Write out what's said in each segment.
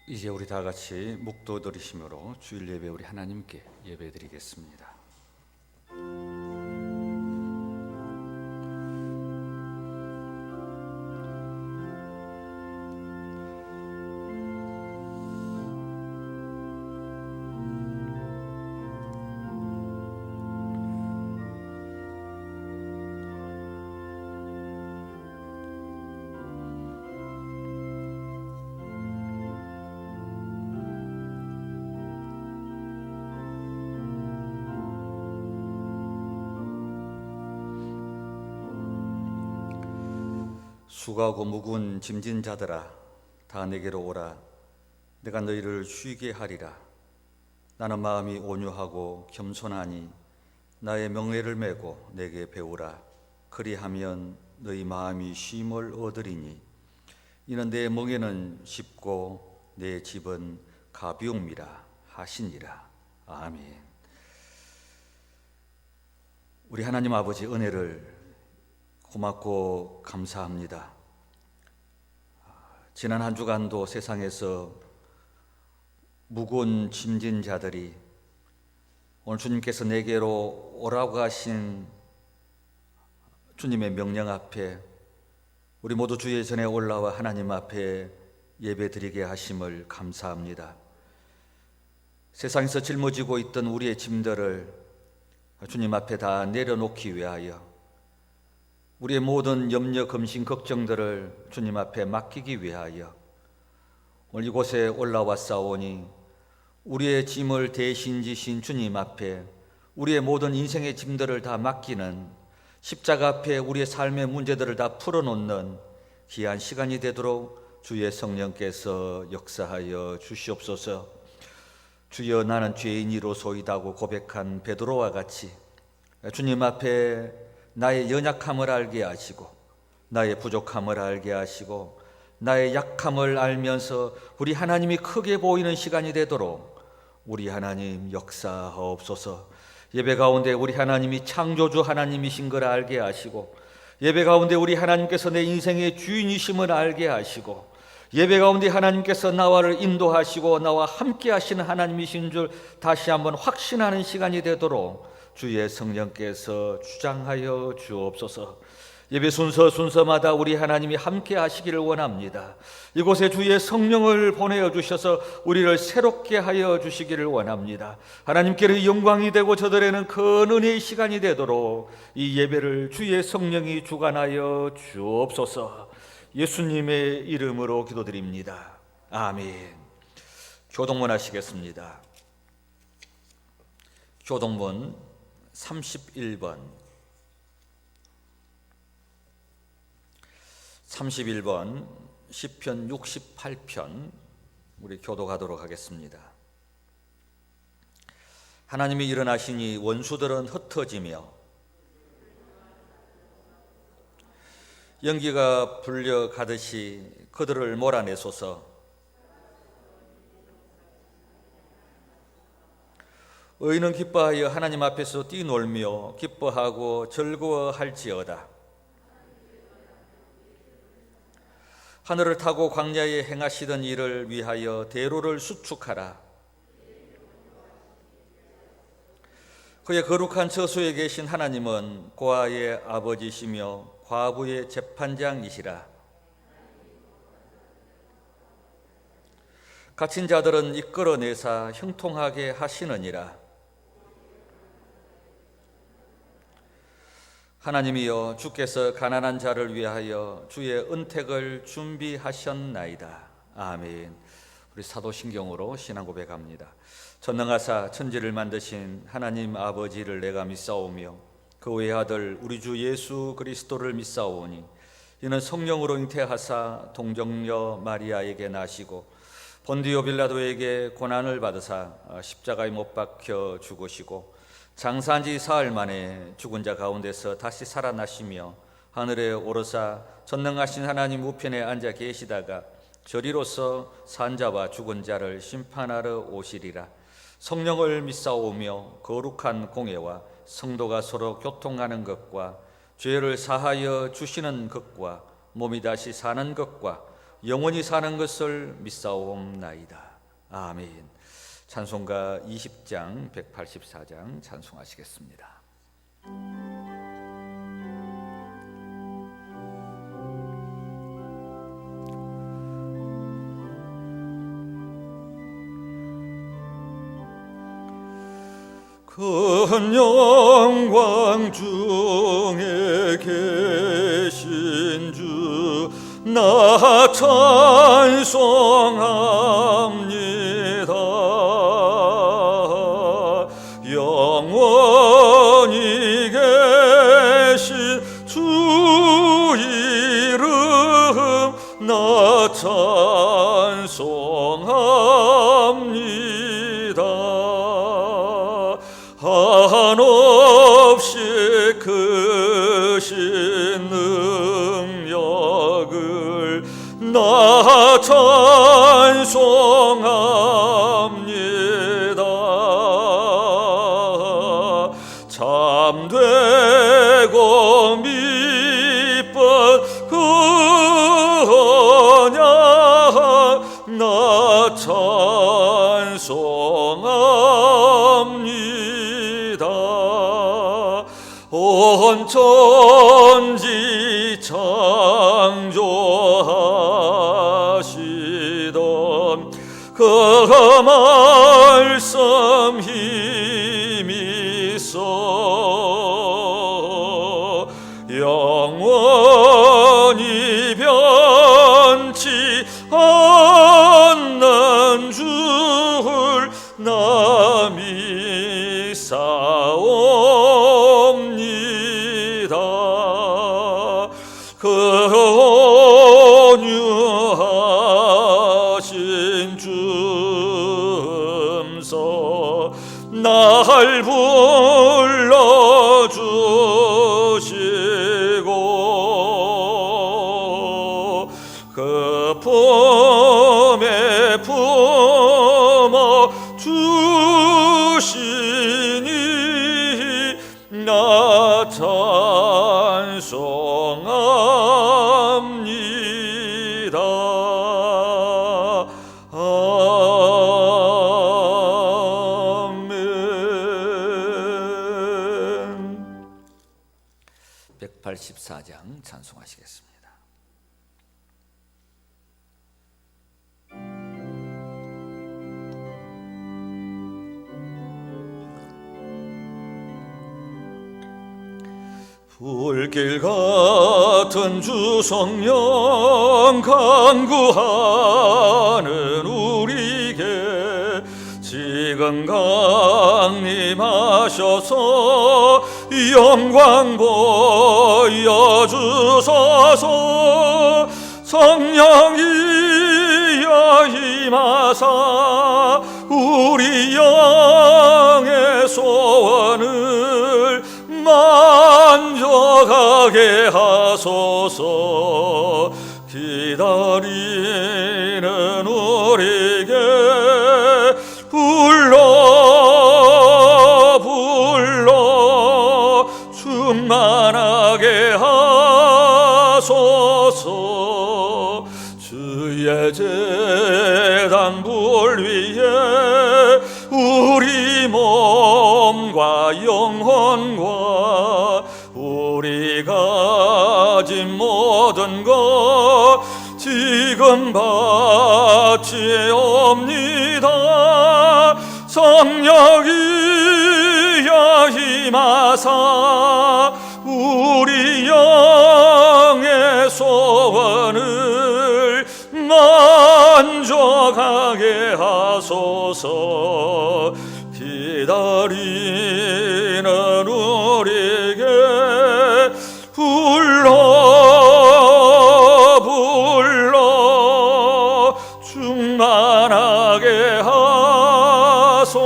이제 우리 다 같이 묵도 들으심으로 주일 예배 우리 하나님께 예배드리겠습니다. 수고하고 무거운 짐진 자들아 다 내게로 오라. 내가 너희를 쉬게 하리라. 나는 마음이 온유하고 겸손하니 나의 명예를 메고 내게 배우라. 그리하면 너희 마음이 쉼을 얻으리니 이는 내 멍에는 쉽고 내 집은 가벼움이라 하시니라. 아멘. 우리 하나님 아버지 은혜를 고맙고 감사합니다. 지난 한 주간도 세상에서 무거운 짐진 자들이 오늘 주님께서 내게로 오라고 하신 주님의 명령 앞에 우리 모두 주의 전에 올라와 하나님 앞에 예배드리게 하심을 감사합니다. 세상에서 짊어지고 있던 우리의 짐들을 주님 앞에 다 내려놓기 위하여 우리의 모든 염려, 검심, 걱정들을 주님 앞에 맡기기 위하여 오늘 이곳에 올라왔사오니 우리의 짐을 대신 지신 주님 앞에 우리의 모든 인생의 짐들을 다 맡기는 십자가 앞에 우리의 삶의 문제들을 다 풀어놓는 귀한 시간이 되도록 주의 성령께서 역사하여 주시옵소서. 주여 나는 죄인이로소이다고 고백한 베드로와 같이 주님 앞에 나의 연약함을 알게 하시고 나의 부족함을 알게 하시고 나의 약함을 알면서 우리 하나님이 크게 보이는 시간이 되도록 우리 하나님 역사하옵소서. 예배 가운데 우리 하나님이 창조주 하나님이신 걸 알게 하시고 예배 가운데 우리 하나님께서 내 인생의 주인이심을 알게 하시고 예배 가운데 하나님께서 나와를 인도하시고 나와 함께 하시는 하나님이신 줄 다시 한번 확신하는 시간이 되도록 주의 성령께서 주장하여 주옵소서. 예배 순서마다 우리 하나님이 함께 하시기를 원합니다. 이곳에 주의 성령을 보내어 주셔서 우리를 새롭게 하여 주시기를 원합니다. 하나님께는 영광이 되고 저들에는 큰 은혜의 시간이 되도록 이 예배를 주의 성령이 주관하여 주옵소서. 예수님의 이름으로 기도드립니다. 아멘. 교동문 하시겠습니다. 교동문 31번 시편 68편 우리 교독하도록 하겠습니다. 하나님이 일어나시니 원수들은 흩어지며 연기가 불려가듯이 그들을 몰아내소서. 의인은 기뻐하여 하나님 앞에서 뛰놀며 기뻐하고 즐거워할지어다. 하늘을 타고 광야에 행하시던 일을 위하여 대로를 수축하라. 그의 거룩한 처소에 계신 하나님은 고아의 아버지시며 과부의 재판장이시라. 갇힌 자들은 이끌어내사 형통하게 하시느니라. 하나님이여 주께서 가난한 자를 위하여 주의 은택을 준비하셨나이다. 아멘. 우리 사도신경으로 신앙 고백합니다. 전능하사 천지를 만드신 하나님 아버지를 내가 믿사오며 그 외아들 우리 주 예수 그리스도를 믿사오니 이는 성령으로 잉태하사 동정녀 마리아에게 나시고 본디오 빌라도에게 고난을 받으사 십자가에 못 박혀 죽으시고 장사한 지 사흘 만에 죽은 자 가운데서 다시 살아나시며 하늘에 오르사 전능하신 하나님 우편에 앉아 계시다가 저리로서 산 자와 죽은 자를 심판하러 오시리라. 성령을 믿사오며 거룩한 공회와 성도가 서로 교통하는 것과 죄를 사하여 주시는 것과 몸이 다시 사는 것과 영원히 사는 것을 믿사옵나이다. 아멘. 찬송가 20장 184장 찬송하시겠습니다. 큰 영광 중에 계신 주 나 찬송합니다. 영원히 계신 주 이름 나 찬송합니다. 한없이 크신 능력을 나 찬송합니다. 참되고 미쁜 그 언약 나 찬송합니다. 온 천지 창조하시던 그 말씀 힘이 있어 영원히 변치 않는 줄 나 믿사옵니다. 그 온유하신 주음서 날 불러주시고 그 품에 품어 주시니 나 찬송합니다. 아멘. 184장 찬송하시겠습니다. 불길 같은 주 성령 간구하는 우리에게 지금 강림하셔서 영광 보여주소서. 성령이여 임하사 우리 영의 소원을 만족하게 하소서. 기다리는 우리에게 불러 충만하게 하소서. 주의 제단 불 위에 우리 몸과 영혼과 우리 가진 모든 것 지금 바치옵니다. 성령이여 임하사 우리 영의 소원을 만족하게 하소서. 기다리는 우리에게 불러 충만하게 하소서.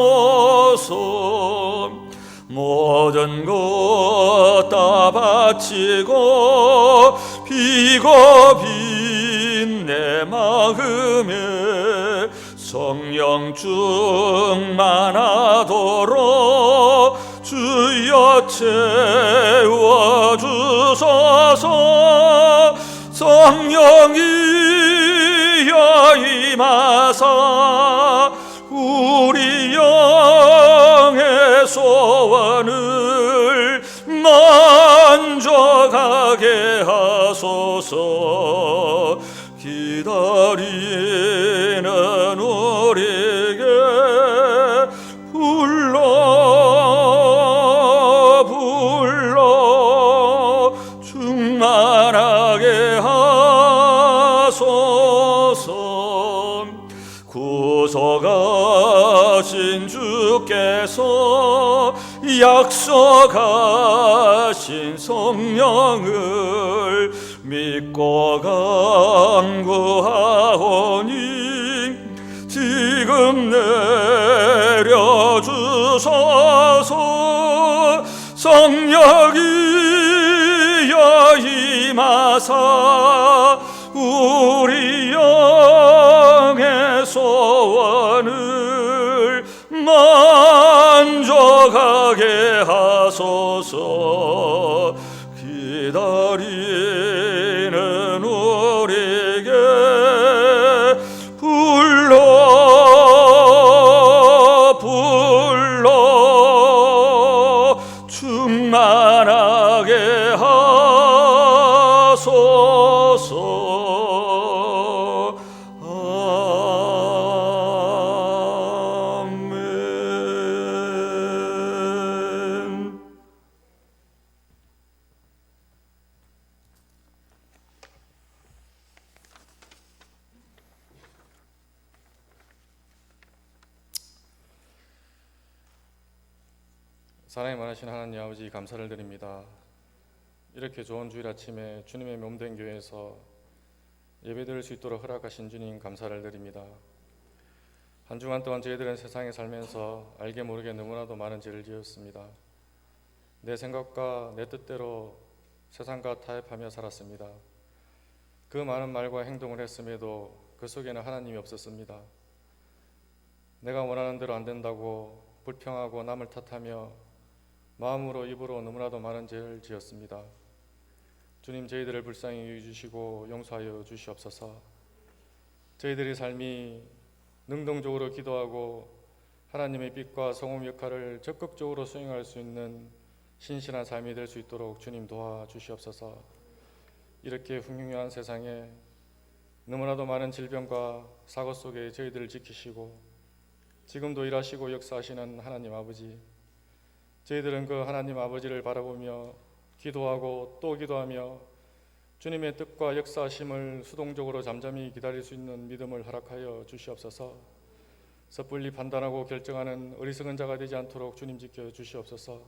모든 것 다 바치고 비고 빈 내 마음에 성령 충만하도록 주여 채워주소서. 성령이 임하사 우리 영의 소원을 만족하게 하소서. 기다리는 우리에게 불러 충만하게 하소서. 구속하신 주께서 약속하신 성령을 믿고 간구하오니 지금 내려주소서. 성령이여 임하사 우리 영의 소원을 만족하게 하소서. 기다리는 우리에게 불러 충만하게 하소서. 아멘. 사랑이 많으신 하나님 아버지, 감사를 드립니다. 이렇게 좋은 주일 아침에 주님의 몸된 교회에서 예배드릴 수 있도록 허락하신 주님, 감사를 드립니다. 한 주간 동안 저희들은 세상에 살면서 알게 모르게 너무나도 많은 죄를 지었습니다. 내 생각과 내 뜻대로 세상과 타협하며 살았습니다. 그 많은 말과 행동을 했음에도 그 속에는 하나님이 없었습니다. 내가 원하는 대로 안 된다고 불평하고 남을 탓하며 마음으로 입으로 너무나도 많은 죄를 지었습니다. 주님, 저희들을 불쌍히 여겨주시고 용서하여 주시옵소서. 저희들의 삶이 능동적으로 기도하고 하나님의 빛과 성품 역할을 적극적으로 수행할 수 있는 신실한 삶이 될 수 있도록 주님 도와주시옵소서. 이렇게 흉흉한 세상에 너무나도 많은 질병과 사고 속에 저희들을 지키시고 지금도 일하시고 역사하시는 하나님 아버지, 저희들은 그 하나님 아버지를 바라보며 기도하고 또 기도하며 주님의 뜻과 역사하심을 수동적으로 잠잠히 기다릴 수 있는 믿음을 허락하여 주시옵소서. 섣불리 판단하고 결정하는 어리석은 자가 되지 않도록 주님 지켜 주시옵소서.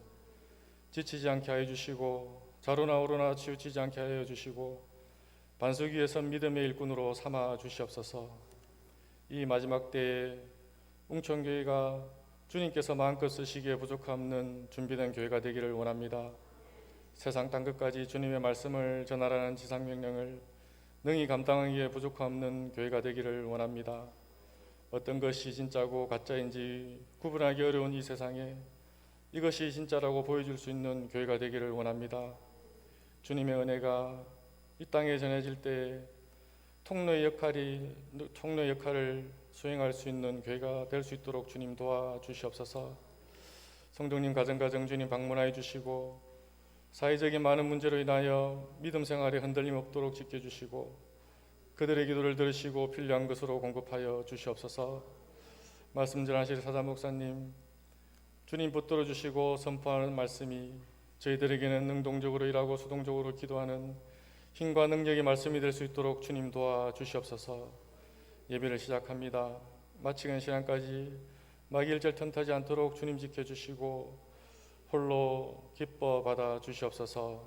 지치지 않게 하여 주시고 좌로나 우로나 치우치지 않게 하여 주시고 반석 위에 선 믿음의 일꾼으로 삼아 주시옵소서. 이 마지막 때에 웅천교회가 주님께서 마음껏 쓰시기에 부족함없는 준비된 교회가 되기를 원합니다. 세상 땅끝까지 주님의 말씀을 전하라는 지상명령을 능히 감당하기에 부족함없는 교회가 되기를 원합니다. 어떤 것이 진짜고 가짜인지 구분하기 어려운 이 세상에 이것이 진짜라고 보여줄 수 있는 교회가 되기를 원합니다. 주님의 은혜가 이 땅에 전해질 때 통로의 역할을 수행할 수 있는 교회가 될 수 있도록 주님 도와주시옵소서. 성도님 가정 주님 방문하여 주시고 사회적인 많은 문제로 인하여 믿음 생활에 흔들림 없도록 지켜주시고 그들의 기도를 들으시고 필요한 것으로 공급하여 주시옵소서. 말씀 전하실 사자 목사님, 주님 붙들어 주시고 선포하는 말씀이 저희들에게는 능동적으로 일하고 수동적으로 기도하는 힘과 능력의 말씀이 될 수 있도록 주님 도와주시옵소서. 예배를 시작합니다. 마치는 시간까지 마귀일절 틈타지 않도록 주님 지켜주시고 홀로 기뻐 받아 주시옵소서.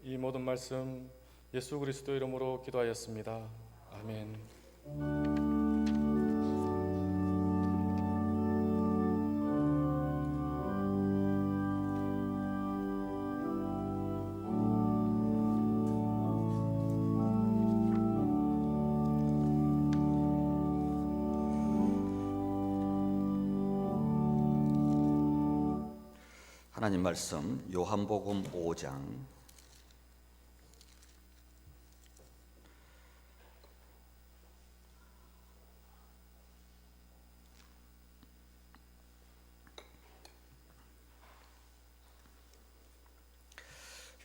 이 모든 말씀 예수 그리스도 이름으로 기도하였습니다. 아멘. 하나님 말씀 요한복음 5장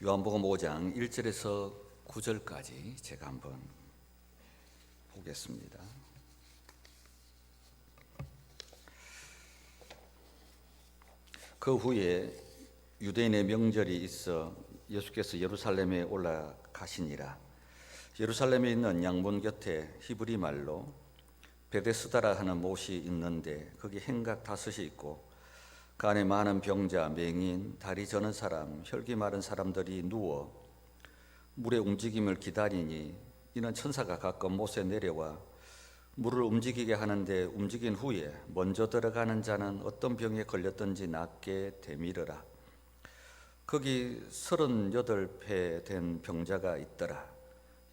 요한복음 5장 1절에서 9절까지 제가 한번 보겠습니다. 그 후에 유대인의 명절이 있어 예수께서 예루살렘에 올라가시니라. 예루살렘에 있는 양문 곁에 히브리 말로 베데스다라 하는 못이 있는데 거기 행각 5이 있고 그 안에 많은 병자, 맹인, 다리 저는 사람, 혈기 마른 사람들이 누워 물의 움직임을 기다리니 이는 천사가 가끔 못에 내려와 물을 움직이게 하는데 움직인 후에 먼저 들어가는 자는 어떤 병에 걸렸든지 낫게 되밀으라. 거기 38배 된 병자가 있더라.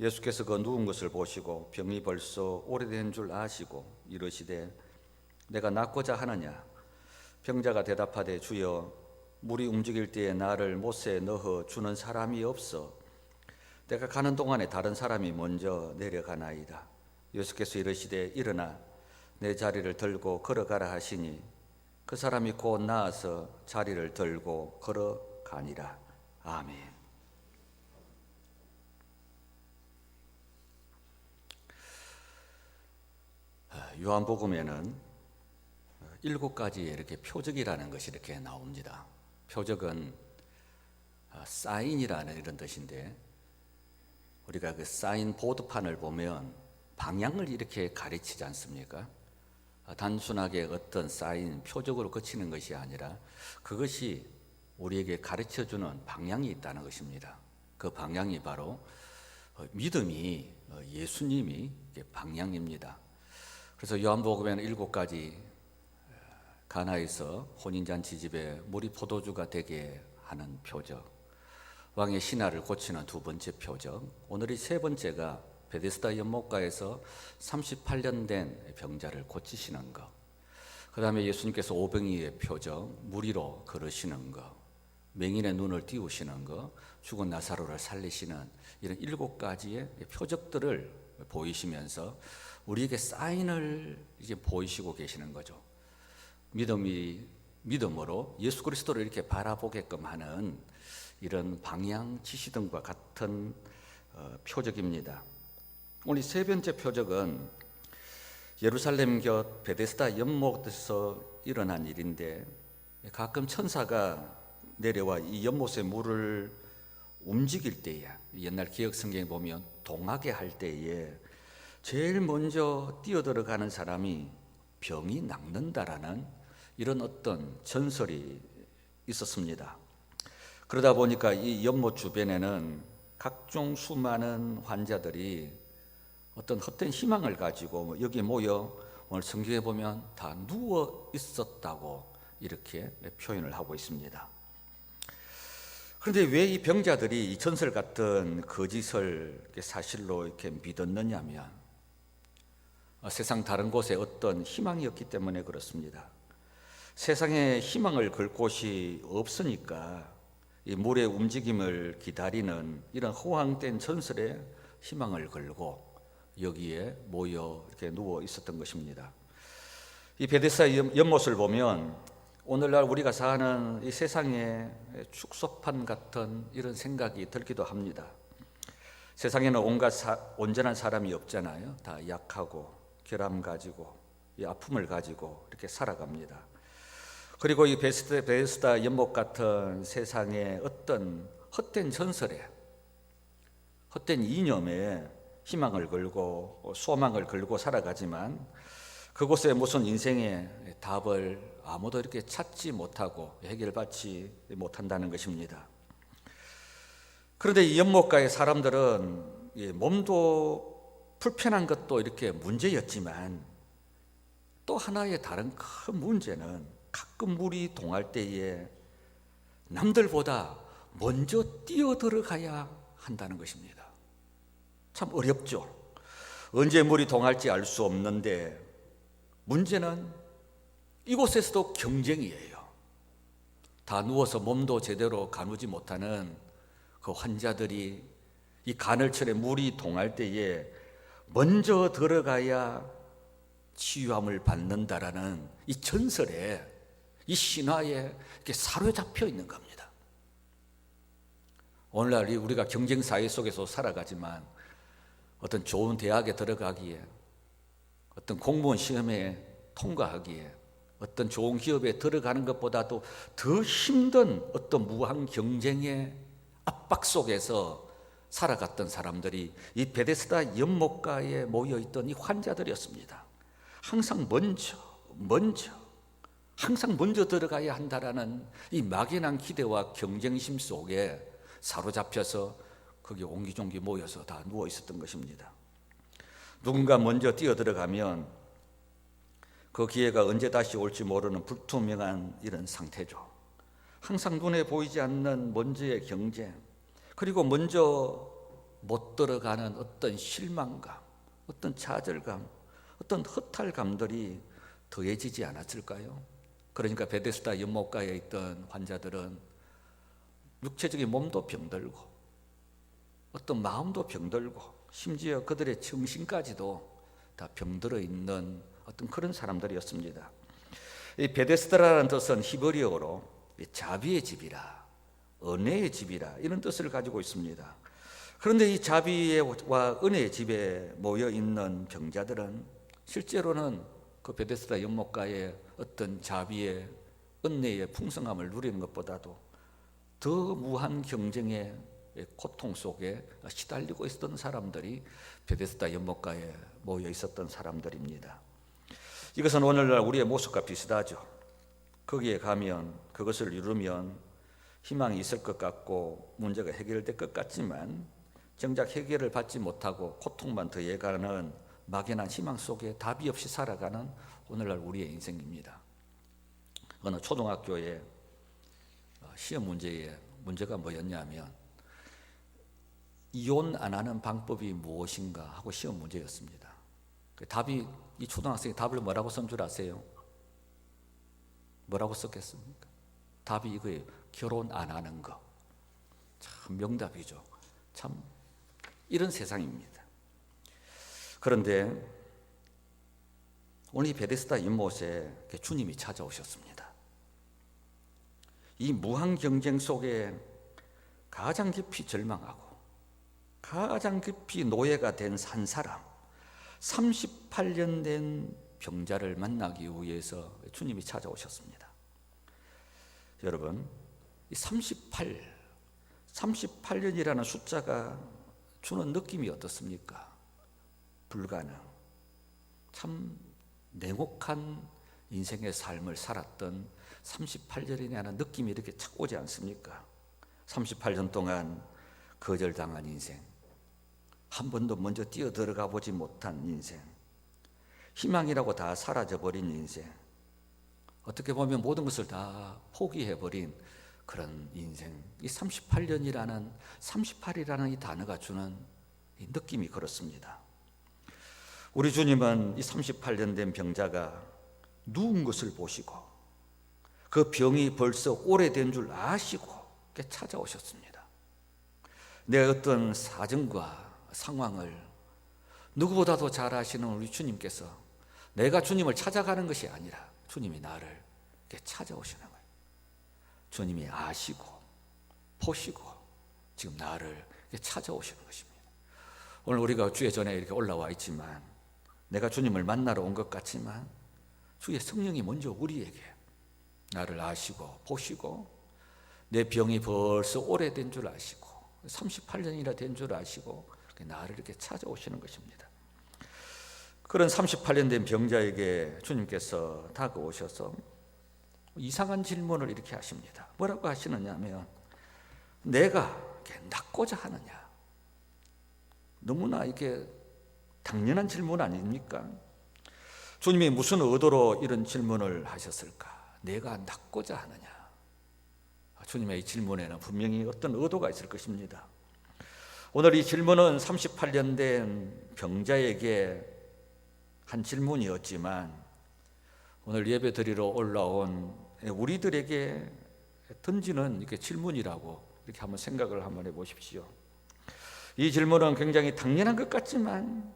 예수께서 그 누운 것을 보시고 병이 벌써 오래된 줄 아시고 이르시되 내가 낫고자 하느냐? 병자가 대답하되 주여 물이 움직일 때에 나를 못에 넣어 주는 사람이 없어 내가 가는 동안에 다른 사람이 먼저 내려가나이다. 예수께서 이르시되 일어나 내 자리를 들고 걸어가라 하시니 그 사람이 곧 나아서 자리를 들고 걸어가니라. 아멘. 요한복음에는 7가지의 이렇게 표적이라는 것이 이렇게 나옵니다. 표적은 사인이라는 이런 뜻인데 우리가 그 사인 보드판을 보면 방향을 이렇게 가르치지 않습니까? 단순하게 어떤 사인, 표적으로 그치는 것이 아니라 그것이 우리에게 가르쳐주는 방향이 있다는 것입니다. 그 방향이 바로 믿음이 예수님이 방향입니다. 그래서 요한복음에는 7가지 가나에서 혼인잔치 집에 물이 포도주가 되게 하는 표적, 왕의 신하를 고치는 2번째 표적, 오늘이 3번째가 베데스다 연못가에서 38년 된 병자를 고치시는 것, 그 다음에 예수님께서 오병이의 표적, 물 위로 걸으시는 것, 맹인의 눈을 띄우시는 것, 죽은 나사로를 살리시는 이런 7가지의 표적들을 보이시면서 우리에게 사인을 이제 보이시고 계시는 거죠. 믿음으로 예수 그리스도를 이렇게 바라보게끔 하는 이런 방향 지시등과 같은 표적입니다. 오늘 3번째 표적은 예루살렘 곁 베데스다 연못에서 일어난 일인데 가끔 천사가 내려와 이 연못의 물을 움직일 때에, 옛날 기억 성경에 보면 동하게 할 때에 제일 먼저 뛰어들어가는 사람이 병이 낫는다라는 이런 어떤 전설이 있었습니다. 그러다 보니까 이 연못 주변에는 각종 수많은 환자들이 어떤 헛된 희망을 가지고 여기 모여 오늘 성경에 보면 다 누워 있었다고 이렇게 표현을 하고 있습니다. 그런데 왜 이 병자들이 이 전설 같은 거짓을 사실로 이렇게 믿었느냐면 세상 다른 곳에 어떤 희망이 없기 때문에 그렇습니다. 세상에 희망을 걸 곳이 없으니까 이 물의 움직임을 기다리는 이런 허황된 전설에 희망을 걸고 여기에 모여 이렇게 누워 있었던 것입니다. 이 베데스다 연못을 보면 오늘날 우리가 사는 이 세상의 축소판 같은 이런 생각이 들기도 합니다. 세상에는 온전한 사람이 없잖아요. 다 약하고 결함 가지고 이 아픔을 가지고 이렇게 살아갑니다. 그리고 이 베데스다 연못 같은 세상의 어떤 헛된 전설에, 헛된 이념에 희망을 걸고 소망을 걸고 살아가지만 그곳에 무슨 인생의 답을 아무도 이렇게 찾지 못하고 해결받지 못한다는 것입니다. 그런데 이 연못가의 사람들은 몸도 불편한 것도 이렇게 문제였지만 또 하나의 다른 큰 문제는 가끔 물이 동할 때에 남들보다 먼저 뛰어들어가야 한다는 것입니다. 참 어렵죠. 언제 물이 동할지 알 수 없는데 문제는 이곳에서도 경쟁이에요. 다 누워서 몸도 제대로 가누지 못하는 그 환자들이 이 가늘철에 물이 동할 때에 먼저 들어가야 치유함을 받는다라는 이 전설에, 이 신화에 이렇게 사로잡혀 있는 겁니다. 오늘날 우리가 경쟁 사회 속에서 살아가지만 어떤 좋은 대학에 들어가기에, 어떤 공무원 시험에 통과하기에, 어떤 좋은 기업에 들어가는 것보다도 더 힘든 어떤 무한 경쟁의 압박 속에서 살아갔던 사람들이 이 베데스다 연못가에 모여있던 이 환자들이었습니다. 항상 항상 먼저 들어가야 한다라는 이 막연한 기대와 경쟁심 속에 사로잡혀서 거기 옹기종기 모여서 다 누워 있었던 것입니다. 누군가 먼저 뛰어 들어가면 그 기회가 언제 다시 올지 모르는 불투명한 이런 상태죠. 항상 눈에 보이지 않는 먼저의 경쟁, 그리고 먼저 못 들어가는 어떤 실망감, 어떤 좌절감, 어떤 허탈감들이 더해지지 않았을까요? 그러니까 베데스다 연못가에 있던 환자들은 육체적인 몸도 병들고 어떤 마음도 병들고 심지어 그들의 정신까지도 다 병들어 있는 어떤 그런 사람들이었습니다. 이 베데스다라는 뜻은 히브리어로 자비의 집이라, 은혜의 집이라 이런 뜻을 가지고 있습니다. 그런데 이 자비와 은혜의 집에 모여 있는 병자들은 실제로는 그 베데스다 연못가의 어떤 자비의 은혜의 풍성함을 누리는 것보다도 더 무한 경쟁의 고통 속에 시달리고 있었던 사람들이 베데스다 연못가에 모여 있었던 사람들입니다. 이것은 오늘날 우리의 모습과 비슷하죠. 거기에 가면 그것을 이루면 희망이 있을 것 같고 문제가 해결될 것 같지만 정작 해결을 받지 못하고 고통만 더해가는 막연한 희망 속에 답이 없이 살아가는 오늘날 우리의 인생입니다. 어느 초등학교의 시험 문제가 뭐였냐면 이혼 안 하는 방법이 무엇인가 하고 시험 문제였습니다. 답이 이 초등학생이 답을 뭐라고 쓴 줄 아세요? 뭐라고 썼겠습니까? 답이 이거예요. 결혼 안 하는 거. 참 명답이죠. 참 이런 세상입니다. 그런데 오늘 이 베데스다 연못에 주님이 찾아오셨습니다. 이 무한 경쟁 속에 가장 깊이 절망하고 가장 깊이 노예가 된 한 사람, 38년 된 병자를 만나기 위해서 주님이 찾아오셨습니다. 여러분, 이 38년이라는 숫자가 주는 느낌이 어떻습니까? 불가능. 참 냉혹한 인생의 삶을 살았던 38년이라는 느낌이 이렇게 착 오지 않습니까? 38년 동안 거절당한 인생, 한 번도 먼저 뛰어 들어가 보지 못한 인생, 희망이라고 다 사라져버린 인생, 어떻게 보면 모든 것을 다 포기해버린 그런 인생. 이 38이라는 이 단어가 주는 이 느낌이 그렇습니다. 우리 주님은 이 38년 된 병자가 누운 것을 보시고 그 병이 벌써 오래된 줄 아시고 찾아오셨습니다. 내 어떤 사정과 상황을 누구보다도 잘 아시는 우리 주님께서 내가 주님을 찾아가는 것이 아니라 주님이 나를 찾아오시는 거예요. 주님이 아시고 보시고 지금 나를 찾아오시는 것입니다. 오늘 우리가 주의 전에 이렇게 올라와 있지만 내가 주님을 만나러 온 것 같지만 주의 성령이 먼저 우리에게 나를 아시고 보시고 내 병이 벌써 오래된 줄 아시고 38년이나 된 줄 아시고 나를 이렇게 찾아오시는 것입니다. 그런 38년 된 병자에게 주님께서 다가오셔서 이상한 질문을 이렇게 하십니다. 뭐라고 하시느냐 하면 내가 낫고자 하느냐. 너무나 이게 당연한 질문 아닙니까? 주님이 무슨 의도로 이런 질문을 하셨을까? 내가 낫고자 하느냐. 주님의 이 질문에는 분명히 어떤 의도가 있을 것입니다. 오늘 이 질문은 38년 된 병자에게 한 질문이었지만 오늘 예배 드리러 올라온 우리들에게 던지는 이렇게 질문이라고 이렇게 한번 생각을 한번 해보십시오. 이 질문은 굉장히 당연한 것 같지만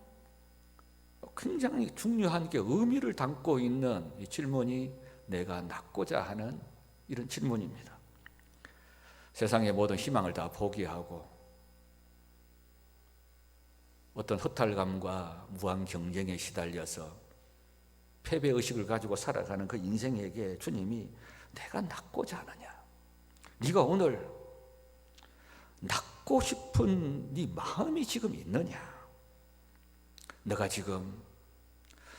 굉장히 중요한 게 의미를 담고 있는 이 질문이 내가 낫고자 하는 이런 질문입니다. 세상의 모든 희망을 다 포기하고 어떤 허탈감과 무한 경쟁에 시달려서 패배의식을 가지고 살아가는 그 인생에게 주님이 내가 낫고자 하느냐, 네가 오늘 낫고 싶은 네 마음이 지금 있느냐, 너가 지금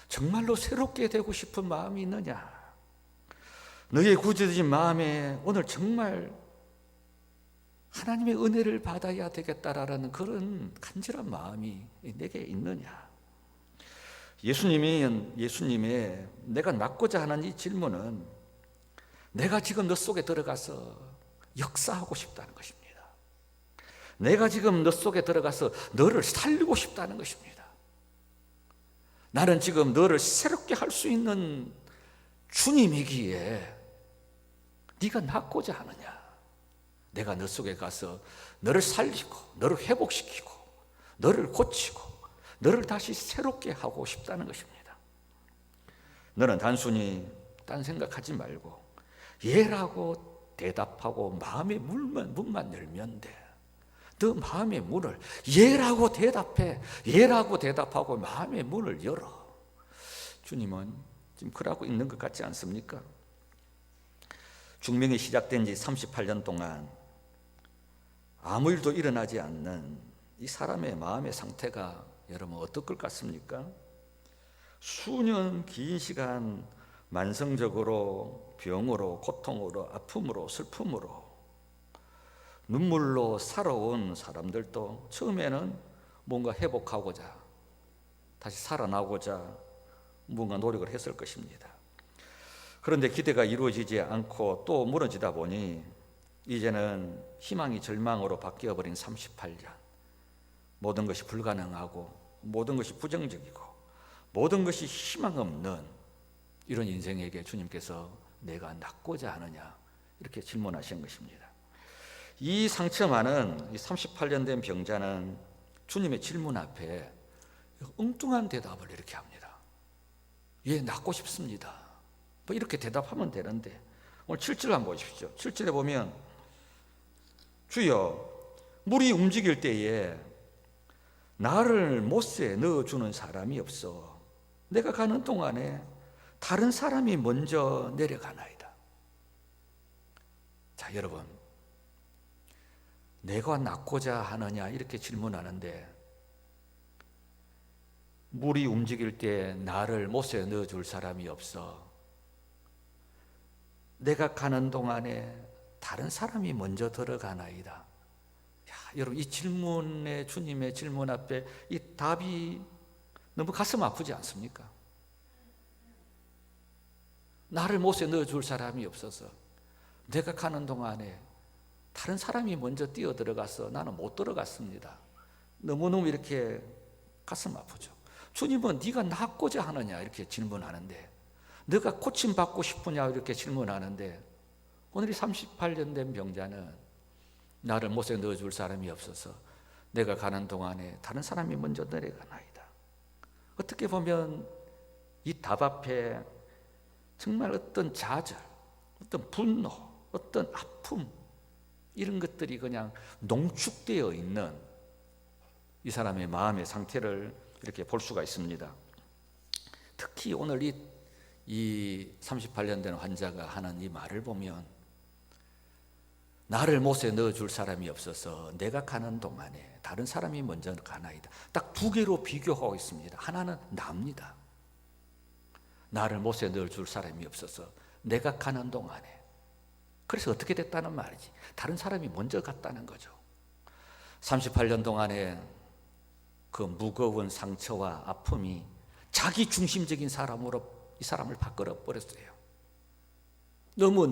정말로 새롭게 되고 싶은 마음이 있느냐, 너의 굳어진 마음에 오늘 정말 하나님의 은혜를 받아야 되겠다라는 그런 간절한 마음이 내게 있느냐. 예수님의 내가 낫고자 하는 이 질문은 내가 지금 너 속에 들어가서 역사하고 싶다는 것입니다. 내가 지금 너 속에 들어가서 너를 살리고 싶다는 것입니다. 나는 지금 너를 새롭게 할 수 있는 주님이기에 네가 낫고자 하느냐, 내가 너 속에 가서 너를 살리고 너를 회복시키고 너를 고치고 너를 다시 새롭게 하고 싶다는 것입니다. 너는 단순히 딴 생각하지 말고 예라고 대답하고 마음의 문만 열면 돼. 너 마음의 문을 예라고 대답해. 예라고 대답하고 마음의 문을 열어. 주님은 지금 그러고 있는 것 같지 않습니까? 중명이 시작된 지 38년 동안 아무 일도 일어나지 않는 이 사람의 마음의 상태가 여러분 어떨 것 같습니까? 수년 긴 시간 만성적으로 병으로, 고통으로, 아픔으로, 슬픔으로, 눈물로 살아온 사람들도 처음에는 뭔가 회복하고자, 다시 살아나고자 뭔가 노력을 했을 것입니다. 그런데 기대가 이루어지지 않고 또 무너지다 보니 이제는 희망이 절망으로 바뀌어버린 38년, 모든 것이 불가능하고 모든 것이 부정적이고 모든 것이 희망 없는 이런 인생에게 주님께서 내가 낫고자 하느냐 이렇게 질문하신 것입니다. 이 상처 많은 38년 된 병자는 주님의 질문 앞에 엉뚱한 대답을 이렇게 합니다. 예, 낫고 싶습니다. 뭐 이렇게 대답하면 되는데 오늘 7절 한번 보십시오. 7절에 보면 주여, 물이 움직일 때에 나를 못에 넣어주는 사람이 없어. 내가 가는 동안에 다른 사람이 먼저 내려가나이다. 자, 여러분, 내가 낫고자 하느냐 이렇게 질문하는데 물이 움직일 때 나를 못에 넣어줄 사람이 없어. 내가 가는 동안에 다른 사람이 먼저 들어가나이다. 야, 여러분, 이 질문에, 주님의 질문 앞에 이 답이 너무 가슴 아프지 않습니까? 나를 못에 넣어줄 사람이 없어서 내가 가는 동안에 다른 사람이 먼저 뛰어 들어가서 나는 못 들어갔습니다. 너무너무 이렇게 가슴 아프죠. 주님은 네가 낫고자 하느냐 이렇게 질문하는데, 너가 고침받고 싶으냐 이렇게 질문하는데, 오늘 이 38년 된 병자는 나를 못에 넣어줄 사람이 없어서 내가 가는 동안에 다른 사람이 먼저 내려가나이다. 어떻게 보면 이 답 앞에 정말 어떤 좌절, 어떤 분노, 어떤 아픔, 이런 것들이 그냥 농축되어 있는 이 사람의 마음의 상태를 이렇게 볼 수가 있습니다. 특히 오늘 이 38년 된 환자가 하는 이 말을 보면, 나를 못에 넣어줄 사람이 없어서 내가 가는 동안에 다른 사람이 먼저 가나이다. 딱 두 개로 비교하고 있습니다. 하나는 나입니다. 나를 못에 넣어줄 사람이 없어서 내가 가는 동안에. 그래서 어떻게 됐다는 말이지? 다른 사람이 먼저 갔다는 거죠. 38년 동안에 그 무거운 상처와 아픔이 자기 중심적인 사람으로 이 사람을 바꿔 버렸어요. 너무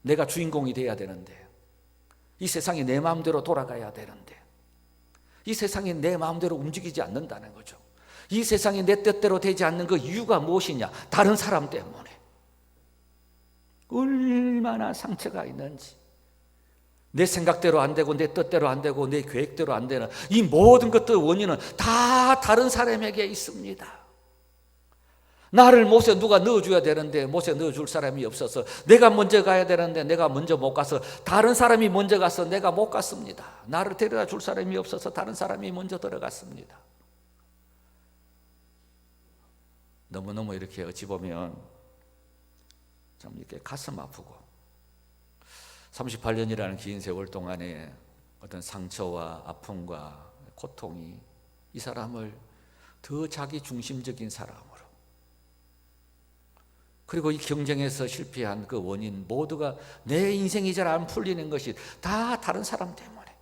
내가 주인공이 돼야 되는데, 이 세상이 내 마음대로 돌아가야 되는데, 이 세상이 내 마음대로 움직이지 않는다는 거죠. 이 세상이 내 뜻대로 되지 않는 그 이유가 무엇이냐? 다른 사람 때문에. 얼마나 상처가 있는지, 내 생각대로 안 되고 내 뜻대로 안 되고 내 계획대로 안 되는 이 모든 것들 원인은 다 다른 사람에게 있습니다. 나를 못에 누가 넣어줘야 되는데 못에 넣어줄 사람이 없어서 내가 먼저 가야 되는데 내가 먼저 못 가서 다른 사람이 먼저 가서 내가 못 갔습니다. 나를 데려다 줄 사람이 없어서 다른 사람이 먼저 들어갔습니다. 너무너무 이렇게 어찌 보면 참 이렇게 가슴 아프고 38년이라는 긴 세월 동안에 어떤 상처와 아픔과 고통이 이 사람을 더 자기 중심적인 사람으로, 그리고 이 경쟁에서 실패한 그 원인 모두가 내 인생이 잘 안 풀리는 것이 다 다른 사람 때문에,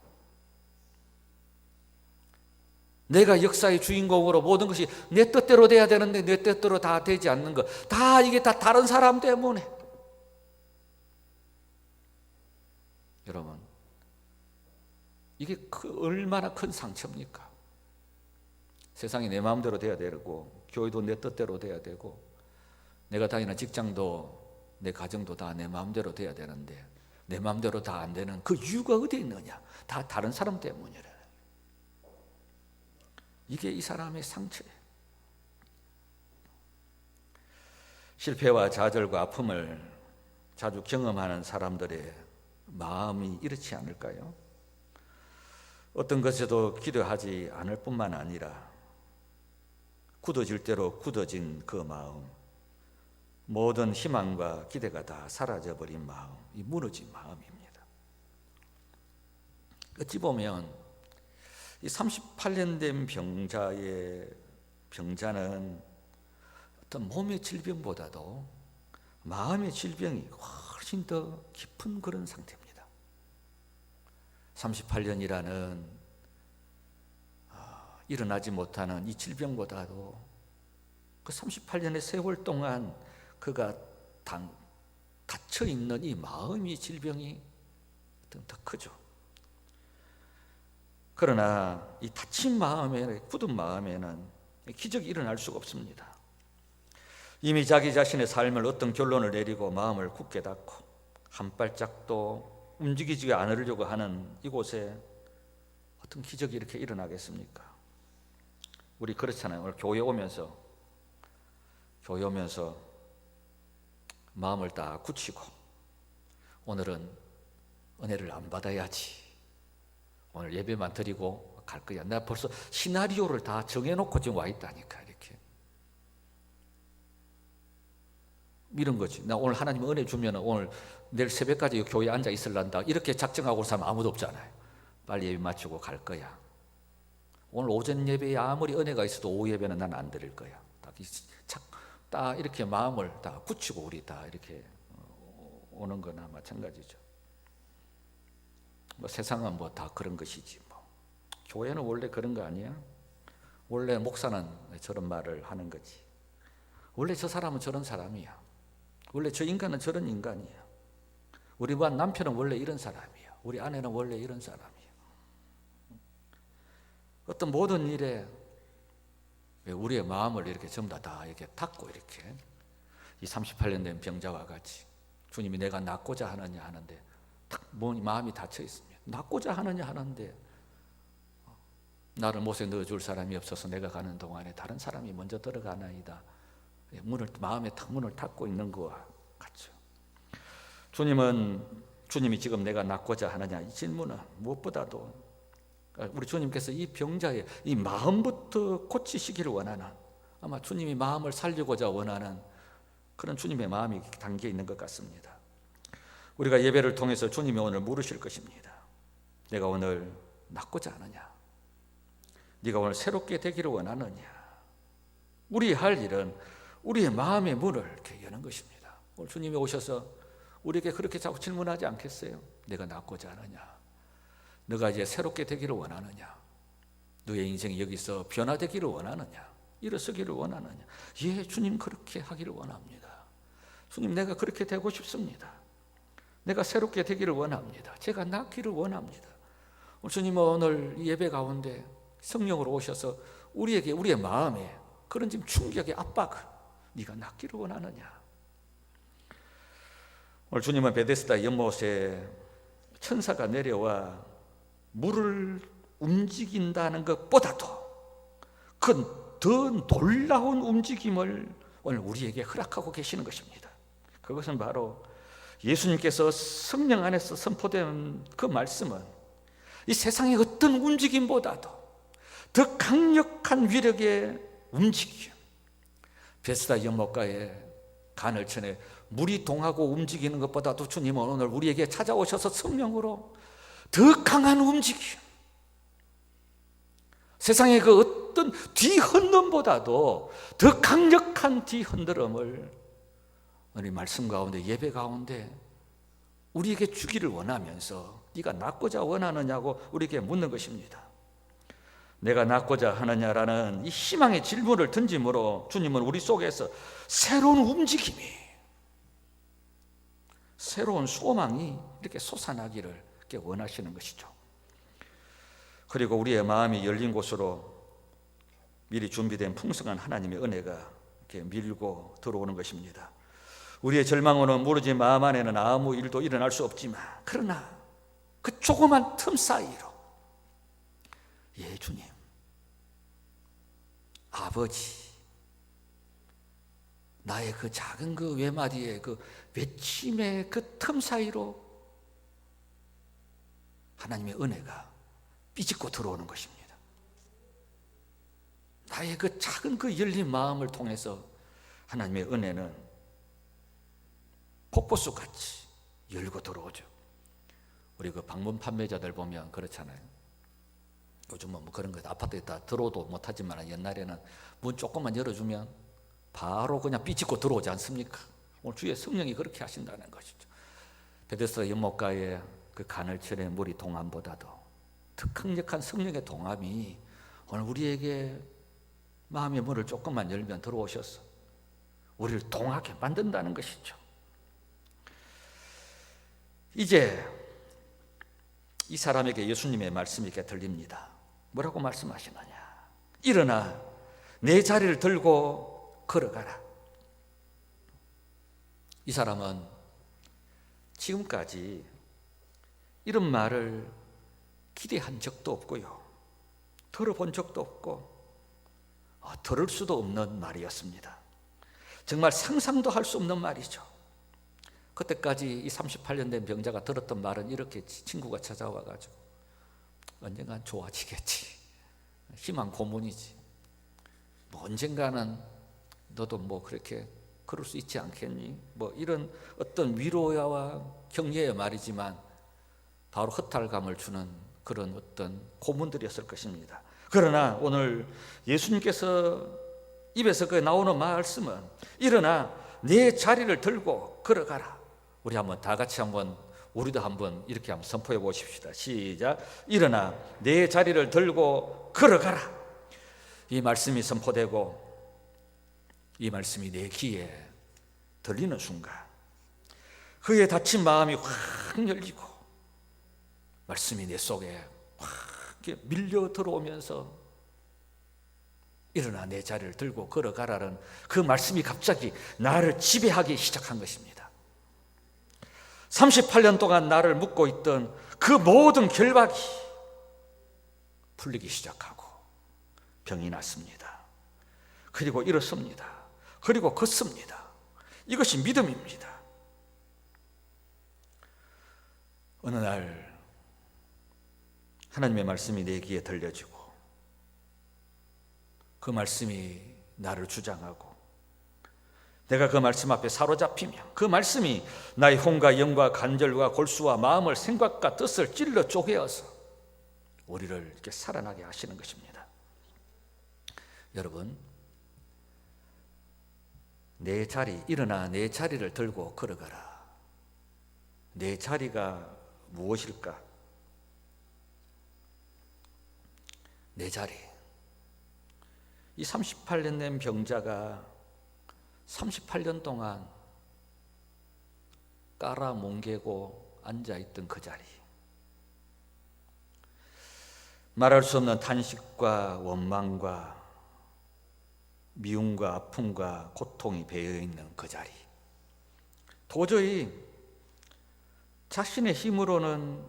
내가 역사의 주인공으로 모든 것이 내 뜻대로 돼야 되는데 내 뜻대로 다 되지 않는 것, 다 이게 다 다른 사람 때문에. 여러분, 이게 얼마나 큰 상처입니까? 세상이 내 마음대로 돼야 되고 교회도 내 뜻대로 돼야 되고 내가 다니는 직장도 내 가정도 다 내 마음대로 돼야 되는데 내 마음대로 다 안 되는 그 이유가 어디에 있느냐? 다 다른 사람 때문이래. 이게 이 사람의 상처예요. 실패와 좌절과 아픔을 자주 경험하는 사람들의 마음이 이렇지 않을까요? 어떤 것에도 기도하지 않을 뿐만 아니라 굳어질 대로 굳어진 그 마음, 모든 희망과 기대가 다 사라져버린 마음, 이 무너진 마음입니다. 어찌 보면 이 38년 된 병자는 어떤 몸의 질병보다도 마음의 질병이 훨씬 더 깊은 그런 상태입니다. 38년이라는 일어나지 못하는 이 질병보다도 그 38년의 세월 동안 그가 닫혀있는 이 마음의 질병이 더 크죠. 그러나 이 닫힌 마음에, 굳은 마음에는 기적이 일어날 수가 없습니다. 이미 자기 자신의 삶을 어떤 결론을 내리고 마음을 굳게 닫고 한 발짝도 움직이지 않으려고 하는 이곳에 어떤 기적이 이렇게 일어나겠습니까? 우리 그렇잖아요. 오늘 교회 오면서 마음을 딱 굳히고 오늘은 은혜를 안 받아야지, 오늘 예배만 드리고 갈 거야. 나 벌써 시나리오를 다 정해놓고 지금 와 있다니까. 이렇게 이런 거지. 나 오늘 하나님 은혜 주면 오늘 내일 새벽까지 교회에 앉아 있을란다, 이렇게 작정하고 온 사람 아무도 없잖아요. 빨리 예배 마치고 갈 거야. 오늘 오전 예배에 아무리 은혜가 있어도 오후 예배는 난 안 드릴 거야. 딱 이렇게 마음을 다 굳히고 우리 다 이렇게 오는 거나 마찬가지죠. 뭐 세상은 뭐 다 그런 것이지 뭐. 교회는 원래 그런 거 아니야? 원래 목사는 저런 말을 하는 거지. 원래 저 사람은 저런 사람이야. 원래 저 인간은 저런 인간이야. 우리 반 남편은 원래 이런 사람이야. 우리 아내는 원래 이런 사람이야. 어떤 모든 일에 우리의 마음을 이렇게 전부 다 이렇게 닫고 이렇게 이 38년 된 병자와 같이 주님이 내가 낫고자 하느냐 하는데 딱 마음이 닫혀 있습니다. 낫고자 하느냐 하는데 나를 못에 넣어줄 사람이 없어서 내가 가는 동안에 다른 사람이 먼저 들어가나이다. 마음에 탁 문을 닫고 있는 것과 같죠. 주님이 지금 내가 낫고자 하느냐, 이 질문은 무엇보다도 우리 주님께서 이 병자의 이 마음부터 고치시기를 원하는, 아마 주님이 마음을 살리고자 원하는 그런 주님의 마음이 담겨 있는 것 같습니다. 우리가 예배를 통해서 주님이 오늘 물으실 것입니다. 내가 오늘 낫고자 하느냐? 네가 오늘 새롭게 되기를 원하느냐? 우리 할 일은 우리의 마음의 문을 이렇게 여는 것입니다. 오늘 주님이 오셔서 우리에게 그렇게 자꾸 질문하지 않겠어요? 내가 낫고자 하느냐? 너가 이제 새롭게 되기를 원하느냐? 너의 인생이 여기서 변화되기를 원하느냐? 일어서기를 원하느냐? 예, 주님 그렇게 하기를 원합니다. 주님 내가 그렇게 되고 싶습니다. 내가 새롭게 되기를 원합니다. 제가 낫기를 원합니다. 주님은 오늘 예배 가운데 성령으로 오셔서 우리에게 우리의 마음에 그런 지금 충격의 압박을, 네가 낫기를 원하느냐? 오늘 주님은 베데스다 연못에 천사가 내려와 물을 움직인다는 것보다도 큰 더 놀라운 움직임을 오늘 우리에게 허락하고 계시는 것입니다. 그것은 바로 예수님께서 성령 안에서 선포된 그 말씀은 이 세상의 어떤 움직임보다도 더 강력한 위력의 움직임, 베스다 연못가에 간을 쳐내 물이 동하고 움직이는 것보다도 주님은 오늘 우리에게 찾아오셔서 성령으로 더 강한 움직임, 세상의 그 어떤 뒤흔듦보다도 더 강력한 뒤흔들음을 우리 말씀 가운데, 예배 가운데 우리에게 주기를 원하면서 네가 낫고자 원하느냐고 우리에게 묻는 것입니다. 내가 낫고자 하느냐라는 이 희망의 질문을 던짐으로 주님은 우리 속에서 새로운 움직임이, 새로운 소망이 이렇게 솟아나기를 이렇게 원하시는 것이죠. 그리고 우리의 마음이 열린 곳으로 미리 준비된 풍성한 하나님의 은혜가 이렇게 밀고 들어오는 것입니다. 우리의 절망으로는 모르지 마음 안에는 아무 일도 일어날 수 없지만, 그러나 그 조그만 틈 사이로 예 주님, 아버지, 나의 그 작은 그 외마디의 그 외침의 그 틈 사이로 하나님의 은혜가 삐집고 들어오는 것입니다. 나의 그 작은 그 열린 마음을 통해서 하나님의 은혜는 폭포수같이 열고 들어오죠. 우리 그 방문 판매자들 보면 그렇잖아요. 요즘은 뭐 그런 거 아파트에 다 들어오도 못하지만 옛날에는 문 조금만 열어주면 바로 그냥 삐집고 들어오지 않습니까? 오늘 주의 성령이 그렇게 하신다는 것이죠. 베데스다 연못가에 그 간을 칠해 물이 동함보다도 더 강력한 성령의 동함이 오늘 우리에게 마음의 문을 조금만 열면 들어오셔서 우리를 동하게 만든다는 것이죠. 이제 이 사람에게 예수님의 말씀이 이렇게 들립니다. 뭐라고 말씀하시느냐? 일어나 내 자리를 들고 걸어가라. 이 사람은 지금까지 이런 말을 기대한 적도 없고요, 들어본 적도 없고 들을 수도 없는 말이었습니다. 정말 상상도 할 수 없는 말이죠. 그때까지 이 38년 된 병자가 들었던 말은 이렇게 친구가 찾아와가지고 언젠간 좋아지겠지, 희망 고문이지, 뭐 언젠가는 너도 뭐 그렇게 그럴 수 있지 않겠니, 뭐 이런 어떤 위로와 격려의 말이지만 바로 허탈감을 주는 그런 어떤 고문들이었을 것입니다. 그러나 오늘 예수님께서 입에서 그 나오는 말씀은 일어나 내 자리를 들고 걸어가라. 우리 한번 다 같이 한번, 우리도 한번 이렇게 한번 선포해 보십시다. 시작. 일어나 내 자리를 들고 걸어가라. 이 말씀이 선포되고 이 말씀이 내 귀에 들리는 순간 그의 닫힌 마음이 확 열리고 말씀이 내 속에 확 밀려 들어오면서 일어나 내 자리를 들고 걸어가라는 그 말씀이 갑자기 나를 지배하기 시작한 것입니다. 38년 동안 나를 묶고 있던 그 모든 결박이 풀리기 시작하고 병이 났습니다. 그리고 일어섭니다. 그리고 걷습니다. 이것이 믿음입니다. 어느 날 하나님의 말씀이 내 귀에 들려지고 그 말씀이 나를 주장하고 내가 그 말씀 앞에 사로잡히며 그 말씀이 나의 혼과 영과 관절과 골수와 마음을, 생각과 뜻을 찔러 쪼개어서 우리를 이렇게 살아나게 하시는 것입니다. 여러분, 내 자리, 일어나 내 자리를 들고 걸어가라. 내 자리가 무엇일까? 내 자리. 이 38년 된 병자가 38년 동안 깔아뭉개고 앉아있던 그 자리, 말할 수 없는 탄식과 원망과 미움과 아픔과 고통이 배어있는 그 자리, 도저히 자신의 힘으로는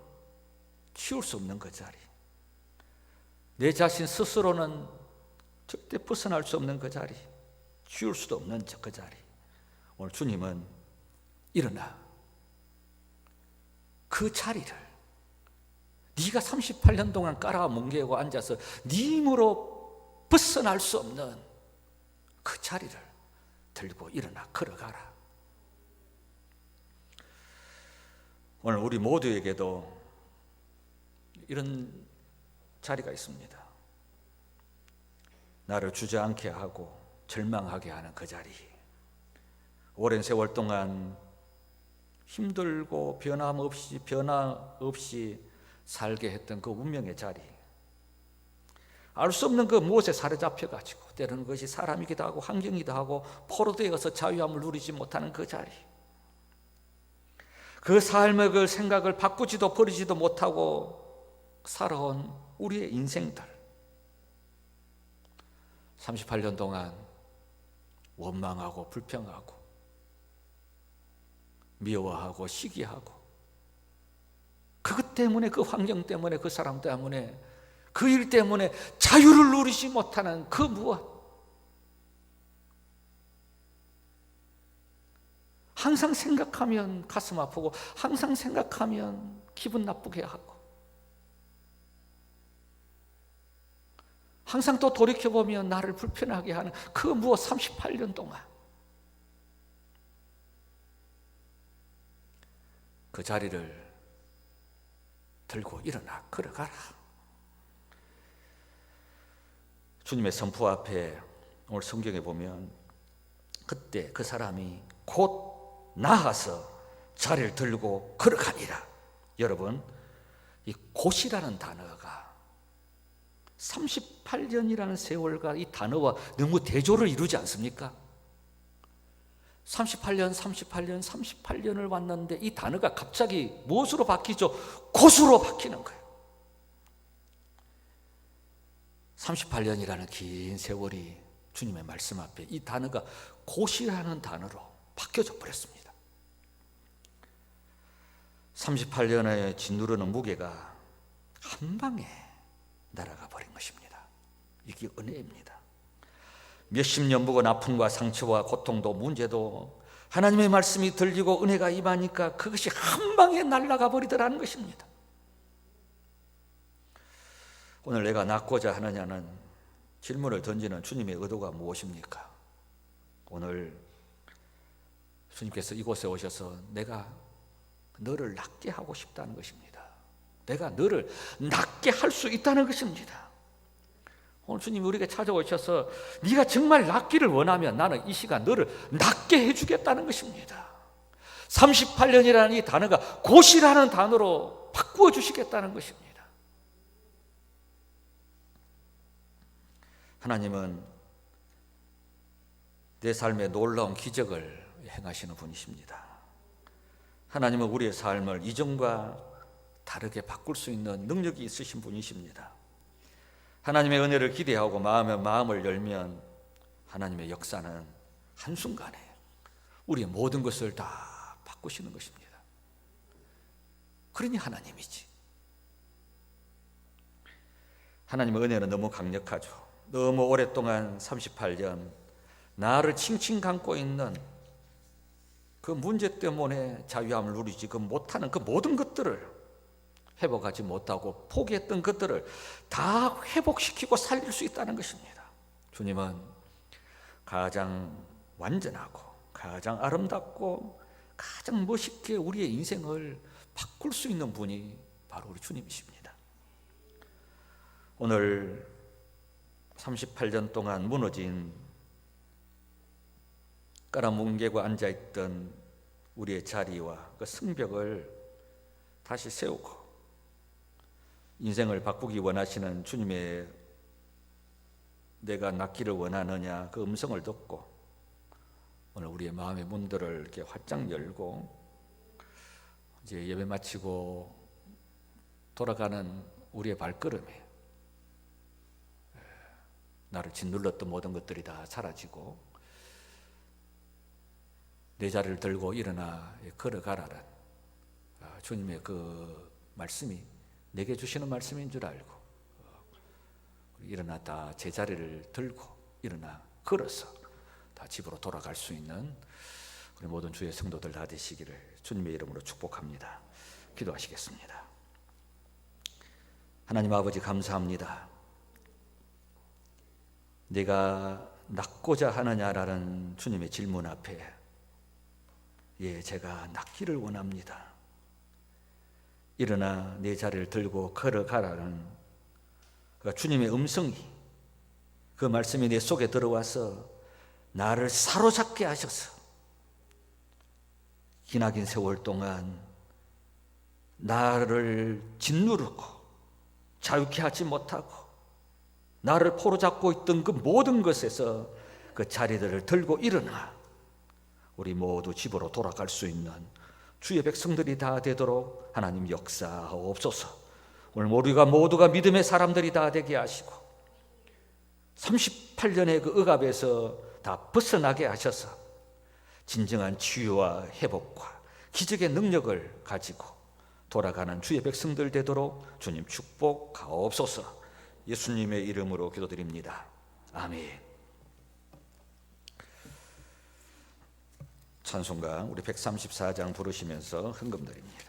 치울 수 없는 그 자리, 내 자신 스스로는 절대 벗어날 수 없는 그 자리, 지울 수도 없는 그 자리. 오늘 주님은 일어나 그 자리를, 네가 38년 동안 깔아 뭉개고 앉아서 네 힘으로 벗어날 수 없는 그 자리를 들고 일어나 걸어가라. 오늘 우리 모두에게도 이런 자리가 있습니다. 나를 주저앉게 하고 절망하게 하는 그 자리. 오랜 세월 동안 힘들고 변화 없이 살게 했던 그 운명의 자리. 알 수 없는 그 무엇에 사로잡혀가지고 때로는 그것이 사람이기도 하고 환경이기도 하고 포로되어서 자유함을 누리지 못하는 그 자리. 그 삶의 그 생각을 바꾸지도 버리지도 못하고 살아온 우리의 인생들. 38년 동안 원망하고 불평하고 미워하고 시기하고 그것 때문에, 그 환경 때문에, 그 사람 때문에, 그 일 때문에 자유를 누리지 못하는 그 무엇. 항상 생각하면 가슴 아프고 항상 생각하면 기분 나쁘게 하고 항상 또 돌이켜보면 나를 불편하게 하는 그 무엇. 38년 동안 그 자리를 들고 일어나 걸어가라. 주님의 선포 앞에 오늘 성경에 보면 그때 그 사람이 곧 나아서 자리를 들고 걸어가니라. 여러분, 이 곧이라는 단어가 38년이라는 세월과 이 단어와 너무 대조를 이루지 않습니까? 38년을 왔는데 이 단어가 갑자기 무엇으로 바뀌죠? 곧으로 바뀌는 거예요. 38년이라는 긴 세월이 주님의 말씀 앞에 이 단어가 곧이라는 단어로 바뀌어져 버렸습니다. 38년의 짓누르는 무게가 한 방에 날아가 버린 것입니다. 이게 은혜입니다. 몇십 년 묵은 아픔과 상처와 고통도 문제도 하나님의 말씀이 들리고 은혜가 임하니까 그것이 한 방에 날아가 버리더라는 것입니다. 오늘 내가 낫고자 하느냐는 질문을 던지는 주님의 의도가 무엇입니까? 오늘 주님께서 이곳에 오셔서 내가 너를 낫게 하고 싶다는 것입니다. 내가 너를 낫게 할 수 있다는 것입니다. 오늘 주님이 우리에게 찾아오셔서 네가 정말 낫기를 원하면 나는 이 시간 너를 낫게 해주겠다는 것입니다. 38년이라는 이 단어가 곧이라는 단어로 바꾸어 주시겠다는 것입니다. 하나님은 내 삶에 놀라운 기적을 행하시는 분이십니다. 하나님은 우리의 삶을 이전과 다르게 바꿀 수 있는 능력이 있으신 분이십니다. 하나님의 은혜를 기대하고 마음을 열면 하나님의 역사는 한순간에 우리의 모든 것을 다 바꾸시는 것입니다. 그러니 하나님이지. 하나님의 은혜는 너무 강력하죠. 너무 오랫동안 38년 나를 칭칭 감고 있는 그 문제 때문에 자유함을 누리지 못하는 그 모든 것들을 회복하지 못하고 포기했던 것들을 다 회복시키고 살릴 수 있다는 것입니다. 주님은 가장 완전하고 가장 아름답고 가장 멋있게 우리의 인생을 바꿀 수 있는 분이 바로 우리 주님이십니다. 오늘 38년 동안 무너진 깔아뭉개고 앉아있던 우리의 자리와 그 성벽을 다시 세우고 인생을 바꾸기 원하시는 주님의 내가 낫기를 원하느냐 그 음성을 듣고 오늘 우리의 마음의 문들을 이렇게 활짝 열고 이제 예배 마치고 돌아가는 우리의 발걸음에 나를 짓눌렀던 모든 것들이 다 사라지고 내 자리를 들고 일어나 걸어가라는 주님의 그 말씀이 내게 주시는 말씀인 줄 알고 일어났다 제 자리를 들고 일어나 걸어서 다 집으로 돌아갈 수 있는 우리 모든 주의 성도들 다 되시기를 주님의 이름으로 축복합니다. 기도하시겠습니다. 하나님 아버지, 감사합니다. 네가 낫고자 하느냐라는 주님의 질문 앞에 제가 낫기를 원합니다. 일어나 내 자리를 들고 걸어가라는 그 주님의 음성이, 그 말씀이 내 속에 들어와서 나를 사로잡게 하셔서 기나긴 세월 동안 나를 짓누르고 자유케 하지 못하고 나를 포로잡고 있던 그 모든 것에서 그 자리들을 들고 일어나 우리 모두 집으로 돌아갈 수 있는 주의 백성들이 다 되도록 하나님 역사하옵소서. 오늘 우리가 모두가 믿음의 사람들이 다 되게 하시고 38년의 그 억압에서 다 벗어나게 하셔서 진정한 치유와 회복과 기적의 능력을 가지고 돌아가는 주의 백성들 되도록 주님 축복하옵소서. 예수님의 이름으로 기도드립니다. 아멘. 찬송가 우리 134장 부르시면서 헌금드립니다.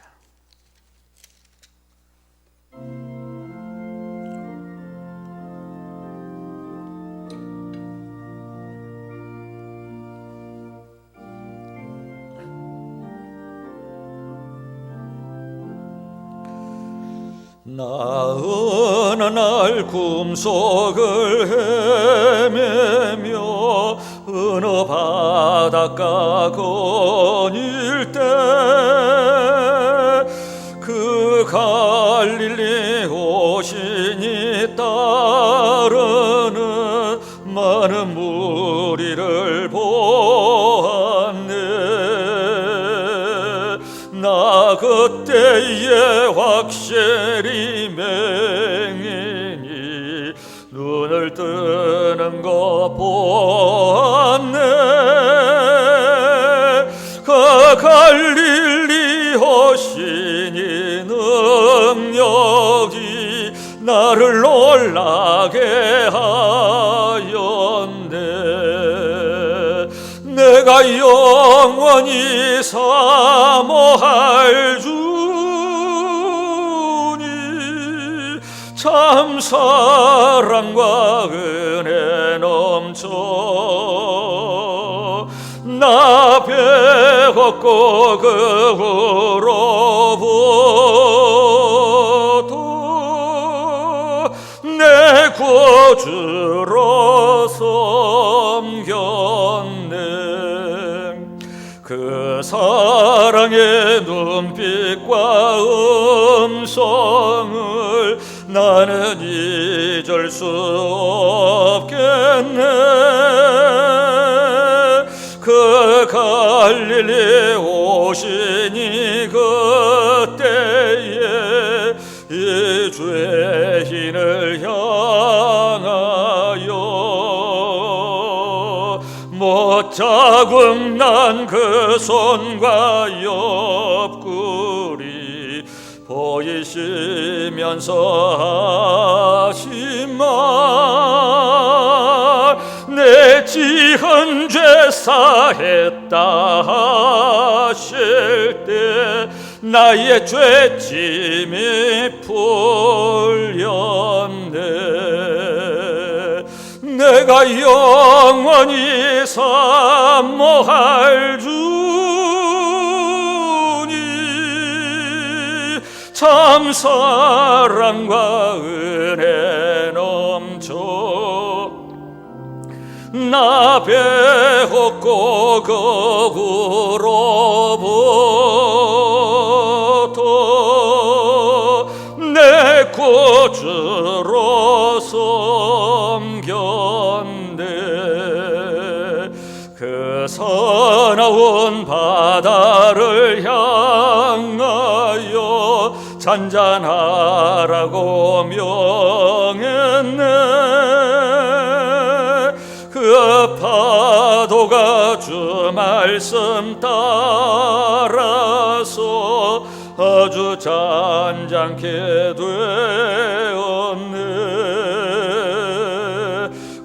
나 어느 날 꿈속을 헤매며 어느 바닷가 거닐 때 그 갈릴리 오신이 따르는 많은 무리를 보았네. 나 그때에 확실히 맹인이 눈을 뜨는 거 보았네. 그 갈릴리 오신이 능력이 나를 놀라게 하였네. 내가 영원히 사모할 주니 참 사랑과 은혜 넘쳐 나 배웠고 그 후로부터 내 구주로 섬겼네. 그 사랑의 눈빛과 음성을 나는 잊을 수 없겠네. 그 갈릴리 오시니 그때에 이 죄인을 향하여 못자국 난 그 손과 옆구리 보이시면서 하신 말, 내 지은 죄 사했다 하실 때 나의 죄짐이 풀렸네. 내가 영원히 사모할 주니 참 사랑과 은혜 넘쳐 나 배웠고 그 후로부터 내 구주로 섬겼네. 그 서나운 바다를 향하여 잔잔하라고 명했네. 그 파도가 주 말씀 따라서 아주 잔잔케 되었네.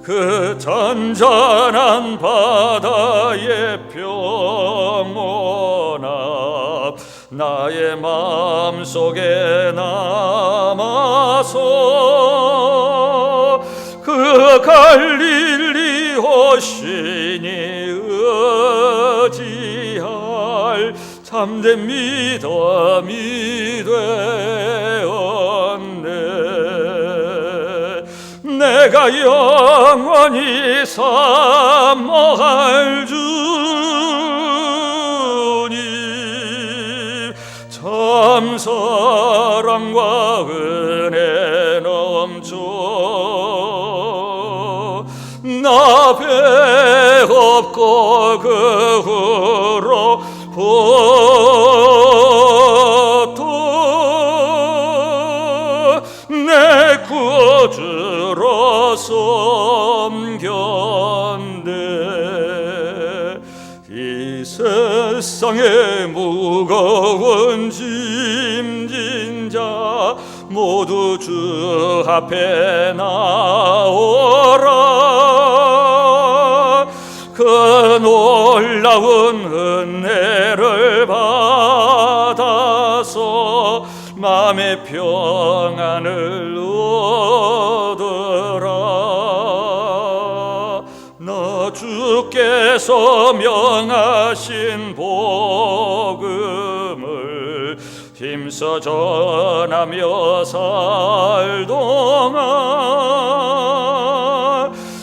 그 그 잔잔한 바다의 평온함 나의 마음속에 남아서 그 갈릴리 오시니 의지할 참된 믿음이 되었네. 내가 영원히 사모할 주님 참 사랑과 은혜 넘쳐 나 배 없고 그 후로 내 구주로 섬겼네. 이 세상에 무거운 짐진 자 모두 주 앞에 나오라. 그 놀라운 은혜를 받아서 마음의 평안을 얻으라. 나 주께서 명하신 복음을 힘써 전하며 살 동안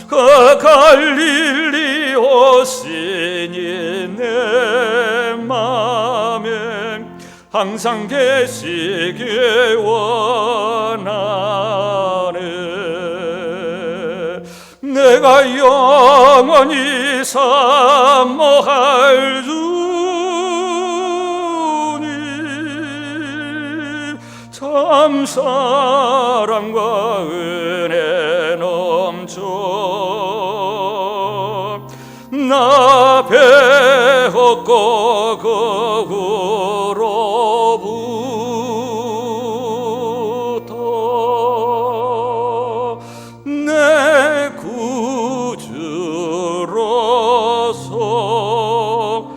그 갈릴리 오시니 내 맘에 항상 계시길 원하네. 내가 영원히 사모할 주님 참 사랑과 은혜 넘쳐 나 배 없고 거구로부터 내 구주로 섬겼네.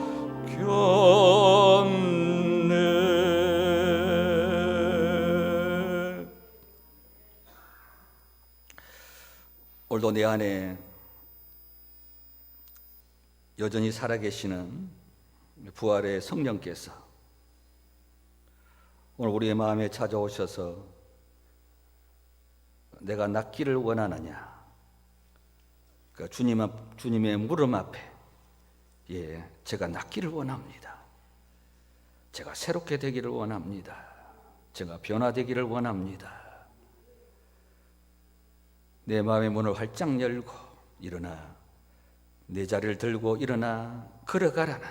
오늘도 내 안에 여전히 살아계시는 부활의 성령께서 오늘 우리의 마음에 찾아오셔서 내가 낫기를 원하느냐, 그러니까 주님의 물음 앞에 제가 낫기를 원합니다. 제가 새롭게 되기를 원합니다. 제가 변화되기를 원합니다. 내 마음의 문을 활짝 열고 일어나 내 자리를 들고 일어나 걸어가라는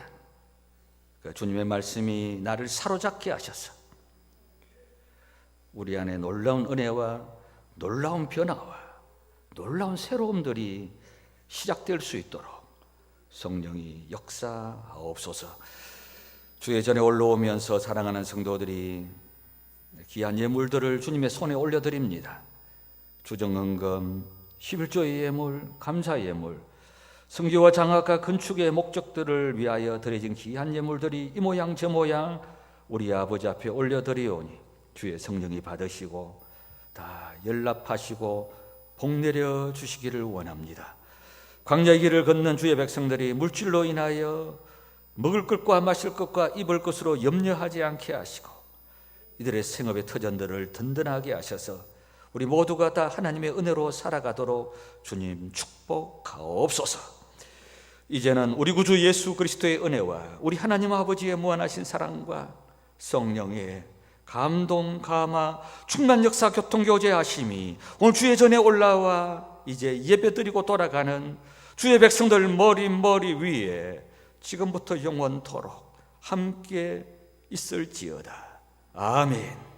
그 주님의 말씀이 나를 사로잡게 하셔서 우리 안에 놀라운 은혜와 놀라운 변화와 놀라운 새로움들이 시작될 수 있도록 성령이 역사하옵소서. 주의 전에 올라오면서 사랑하는 성도들이 귀한 예물들을 주님의 손에 올려드립니다. 주정헌금, 11조의 예물, 감사 예물, 성교와 장학과 건축의 목적들을 위하여 드려진 귀한 예물들이 이 모양 저 모양 우리 아버지 앞에 올려드리오니 주의 성령이 받으시고 다 연락하시고 복 내려 주시기를 원합니다. 광야의 길을 걷는 주의 백성들이 물질로 인하여 먹을 것과 마실 것과 입을 것으로 염려하지 않게 하시고 이들의 생업의 터전들을 든든하게 하셔서 우리 모두가 다 하나님의 은혜로 살아가도록 주님 축복하옵소서. 이제는 우리 구주 예수 그리스도의 은혜와 우리 하나님 아버지의 무한하신 사랑과 성령의 감동, 감화, 충만 역사, 교통교제 하심이 오늘 주의 전에 올라와 이제 예배드리고 돌아가는 주의 백성들 머리 위에 지금부터 영원토록 함께 있을지어다. 아멘.